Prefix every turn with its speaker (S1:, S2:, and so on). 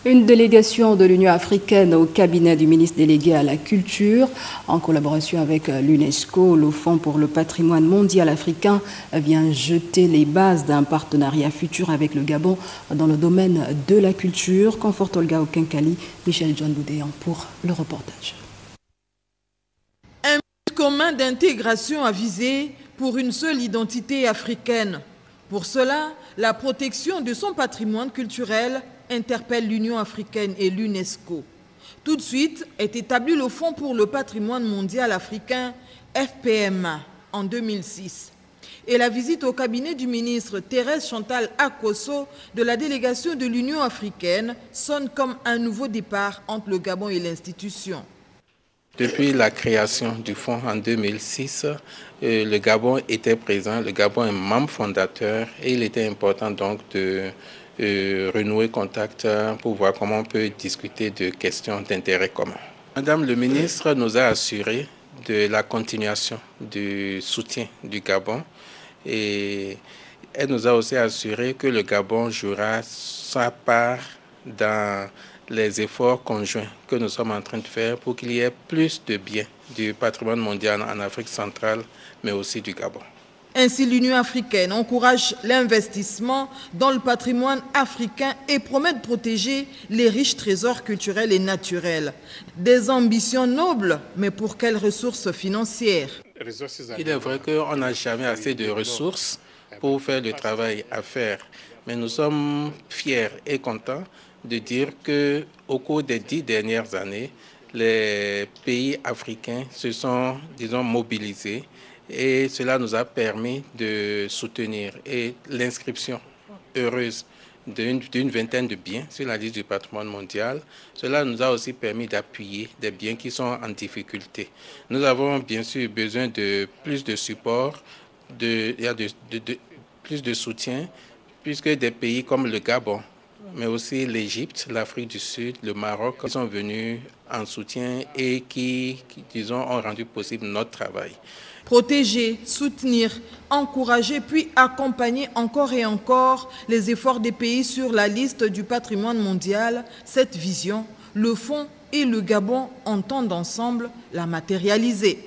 S1: Une délégation de l'Union africaine au cabinet du ministre délégué à la culture, en collaboration avec l'UNESCO, le Fonds pour le patrimoine mondial africain, vient jeter les bases d'un partenariat futur avec le Gabon dans le domaine de la culture. Conforte Olga Okenkali, Michel John Boudéan pour le reportage.
S2: Un but commun d'intégration à viser pour une seule identité africaine. Pour cela, la protection de son patrimoine culturel interpelle l'Union africaine et l'UNESCO. Tout de suite est établi le Fonds pour le patrimoine mondial africain, FPMA, en 2006. Et la visite au cabinet du ministre Thérèse Chantal Akosso de la délégation de l'Union africaine sonne comme un nouveau départ entre le Gabon et l'institution.
S3: Depuis la création du fonds en 2006, le Gabon était présent, le Gabon est membre fondateur et il était important donc de renouer contact pour voir comment on peut discuter de questions d'intérêt commun. Madame le ministre nous a assuré de la continuation du soutien du Gabon et elle nous a aussi assuré que le Gabon jouera sa part dans les efforts conjoints que nous sommes en train de faire pour qu'il y ait plus de biens du patrimoine mondial en Afrique centrale, mais aussi du Gabon.
S2: Ainsi, l'Union africaine encourage l'investissement dans le patrimoine africain et promet de protéger les riches trésors culturels et naturels. Des ambitions nobles, mais pour quelles ressources financières?
S3: Il est vrai qu'on n'a jamais assez de ressources pour faire le travail à faire, mais nous sommes fiers et contents de dire qu'au cours des 10 dernières années, les pays africains se sont, disons, mobilisés et cela nous a permis de soutenir et l'inscription heureuse d'une vingtaine de biens sur la liste du patrimoine mondial. Cela nous a aussi permis d'appuyer des biens qui sont en difficulté. Nous avons bien sûr besoin de plus de support, plus de soutien, puisque des pays comme le Gabon, mais aussi l'Égypte, l'Afrique du Sud, le Maroc, qui sont venus en soutien et qui, disons, ont rendu possible notre travail.
S2: Protéger, soutenir, encourager, puis accompagner encore et encore les efforts des pays sur la liste du patrimoine mondial. Cette vision, le Fonds et le Gabon entendent ensemble la matérialiser.